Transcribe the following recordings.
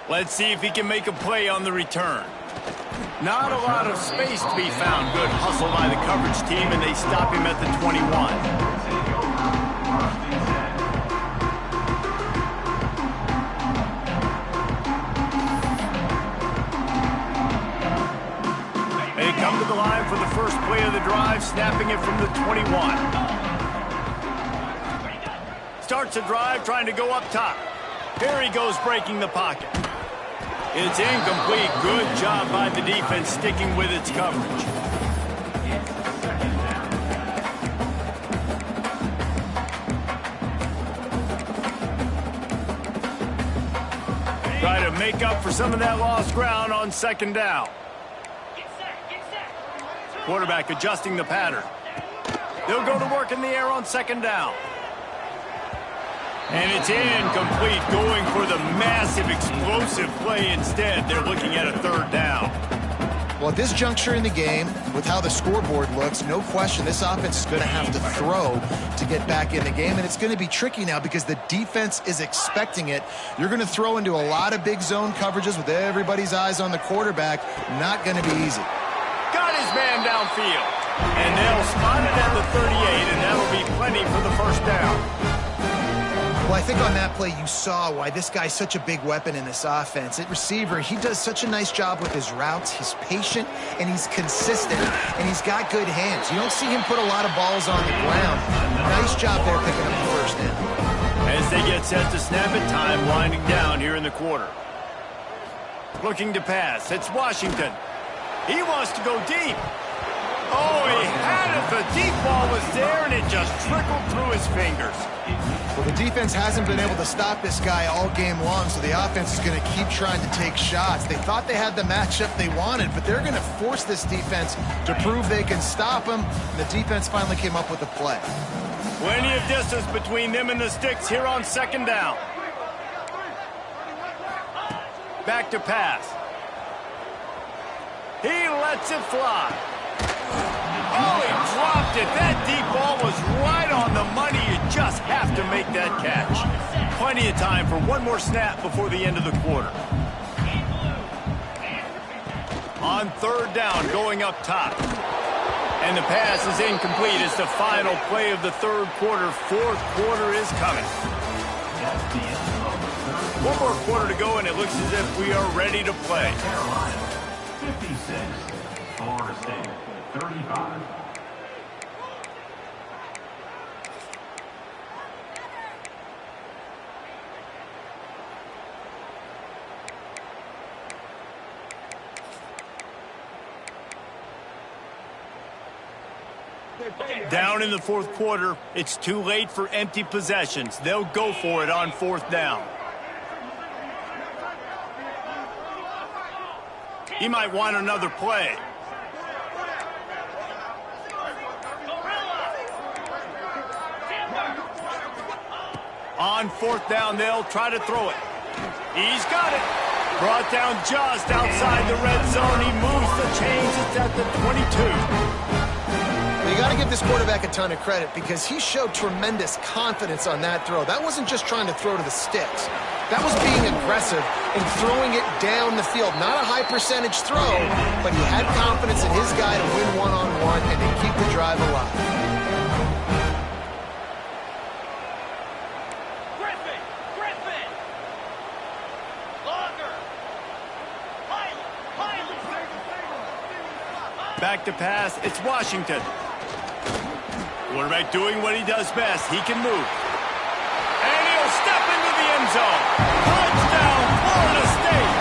Let's see if he can make a play on the return. Not a lot of space to be found. Good hustle by the coverage team, and they stop him at the 21. They come to the line for the first play of the drive, snapping it from the 21. Starts the drive, trying to go up top. Here he goes, breaking the pocket. It's incomplete. Good job by the defense sticking with its coverage. Try to make up for some of that lost ground on second down. Quarterback adjusting the pattern. They'll go to work in the air on second down. And it's incomplete, going for the massive explosive play instead. They're looking at a third down. Well, at this juncture in the game, with how the scoreboard looks, no question this offense is going to have to throw to get back in the game. And it's going to be tricky now because the defense is expecting it. You're going to throw into a lot of big zone coverages with everybody's eyes on the quarterback. Not going to be easy. Got his man downfield. And they'll spot it at the 38, and that'll be plenty for the first down. Well, I think on that play you saw why this guy's such a big weapon in this offense. At receiver, he does such a nice job with his routes. He's patient, and he's consistent, and he's got good hands. You don't see him put a lot of balls on the ground. Nice job there picking up the first down. As they get set to snap it, time winding down here in the quarter. Looking to pass. It's Washington. He wants to go deep. Oh, he had it. The deep ball was there, and it just trickled through his fingers. Well, the defense hasn't been able to stop this guy all game long, so the offense is going to keep trying to take shots. They thought they had the matchup they wanted, but they're going to force this defense to prove they can stop him. And the defense finally came up with a play. Plenty of distance between them and the sticks here on second down. Back to pass. He lets it fly. Oh, he dropped it. That deep ball was right on the money. You just have to make that catch. Plenty of time for one more snap before the end of the quarter. On third down, going up top. And the pass is incomplete. It's the final play of the third quarter. Fourth quarter is coming. One more quarter to go, and it looks as if we are ready to play. Carolina 56, Florida State 35. Down in the fourth quarter, it's too late for empty possessions. They'll go for it on fourth down. He might want another play. On fourth down, they'll try to throw it. He's got it. Brought down just outside the red zone. He moves the chains. It's at the 22. You got to give this quarterback a ton of credit because he showed tremendous confidence on that throw. That wasn't just trying to throw to the sticks. That was being aggressive and throwing it down the field. Not a high percentage throw, but he had confidence in his guy to win one-on-one and to keep the drive alive. Back to pass, it's Washington. Quarterback doing what he does best. He can move. And he'll step into the end zone. Touchdown, Florida State.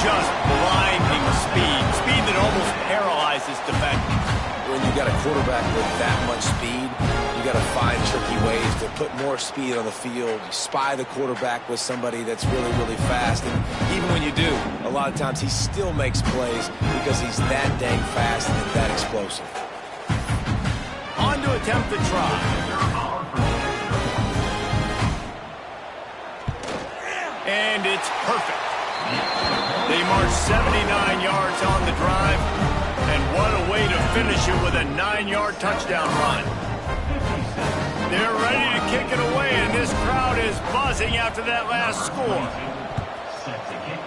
Just blinding speed. Speed that almost paralyzes defenders. When you got a quarterback with that much speed, you got to find tricky ways to put more speed on the field. You spy the quarterback with somebody that's really, really fast. And even when you do, a lot of times he still makes plays because he's that dang fast and that explosive. On to attempt the try. And it's perfect. They march 79 yards on the drive. And what a way to finish it with a 9-yard touchdown run. They're ready to kick it away, and this crowd is buzzing after that last score.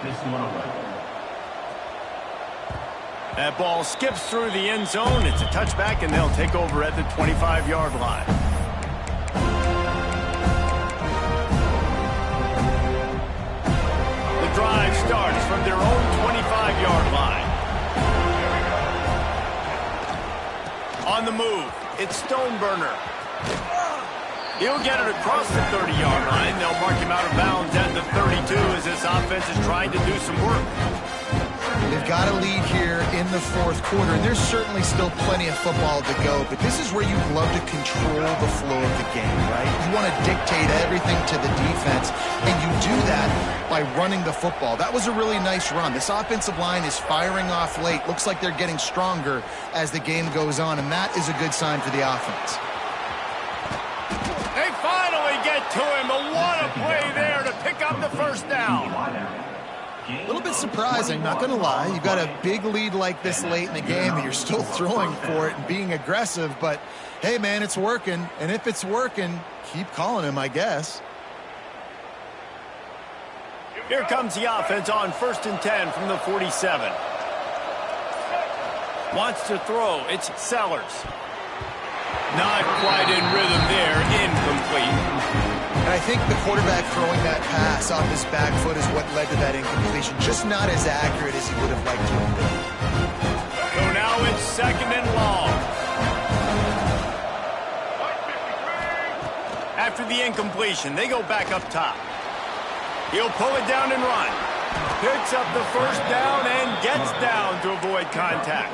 this one away. That ball skips through the end zone. It's a touchback, and they'll take over at the 25-yard line. The drive starts from their own 25-yard line. On the move, it's Stoneburner. He'll get it across the 30-yard line. They'll mark him out of bounds at the 32 as this offense is trying to do some work. They've got a lead here in the fourth quarter, and there's certainly still plenty of football to go, but this is where you'd love to control the flow of the game, right? You want to dictate everything to the defense, and you do that by running the football. That was a really nice run. This offensive line is firing off late. Looks like they're getting stronger as the game goes on, and that is a good sign for the offense. They finally get to him, but what a play there to pick up the first down. A little bit surprising, not going to lie. You've got a big lead like this late in the game, and you're still throwing for it and being aggressive. But, hey, man, it's working. And if it's working, keep calling him, I guess. Here comes the offense on 1st and 10 from the 47. Wants to throw. It's Sellers. Not quite in rhythm there. Incomplete. And I think the quarterback throwing that pass off his back foot is what led to that incompletion. Just not as accurate as he would have liked to have been. So now it's 2nd and long. After the incompletion, they go back up top. He'll pull it down and run. Picks up the first down and gets down to avoid contact.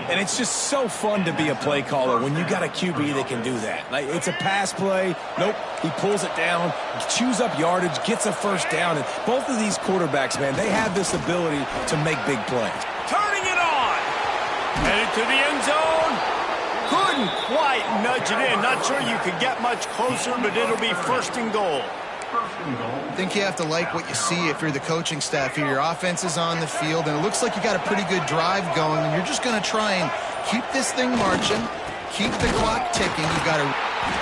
And it's just so fun to be a play caller when you got a QB that can do that. Like, it's a pass play. Nope, he pulls it down, chews up yardage, gets a first down. And both of these quarterbacks, man, they have this ability to make big plays. Turning it on. Headed to the end zone. Couldn't quite nudge it in. Not sure you could get much closer, but it'll be 1st and goal. I think you have to like what you see if you're the coaching staff here. Your offense is on the field, and it looks like you got a pretty good drive going, and you're just going to try and keep this thing marching, keep the clock ticking. You got to...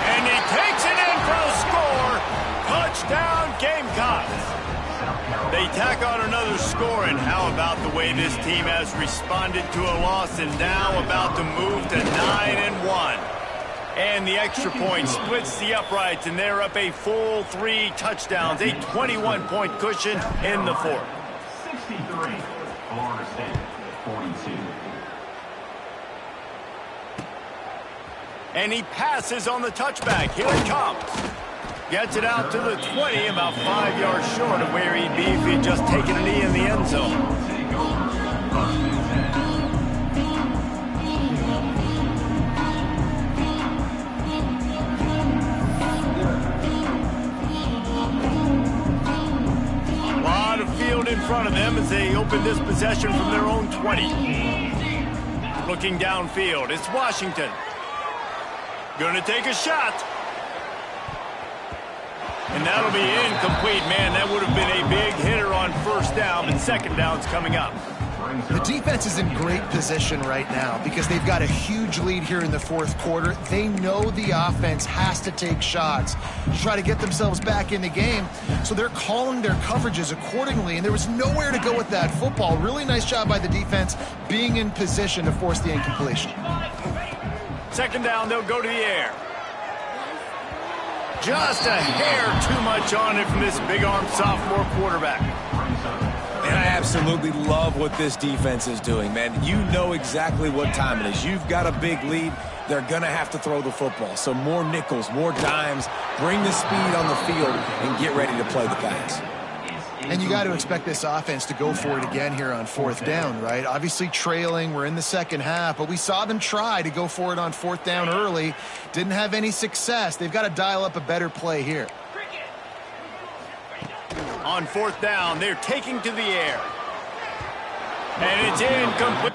And he takes it in for a score. Touchdown, Gamecocks. They tack on another score, and how about the way this team has responded to a loss and now about to move to 9-1. And the extra point splits the uprights, and they're up a full 3 touchdowns, a 21-point cushion in the fourth. 63, Florida State, 42. And he passes on the touchback. Here it comes. Gets it out to the 20, about 5 yards short of where he'd be if he'd just taken a knee in the end zone. In front of them as they open this possession from their own 20. Looking downfield, it's Washington. Gonna take a shot. And that'll be incomplete. Man, that would have been a big hitter on 1st down, but 2nd down's coming up. The defense is in great position right now because they've got a huge lead here in the fourth quarter. They know the offense has to take shots to try to get themselves back in the game, so they're calling their coverages accordingly, and there was nowhere to go with that football. Really nice job by the defense being in position to force the incompletion. 2nd down, they'll go to the air. Just a hair too much on it from this big-armed sophomore quarterback. And I absolutely love what this defense is doing, man. You know exactly what time it is. You've got a big lead. They're going to have to throw the football. So more nickels, more dimes, bring the speed on the field, and get ready to play the pass. And you got to expect this offense to go for it again here on 4th down, right? Obviously trailing, we're in the second half, but we saw them try to go for it on 4th down early. Didn't have any success. They've got to dial up a better play here. On 4th down, they're taking to the air. And it's incomplete.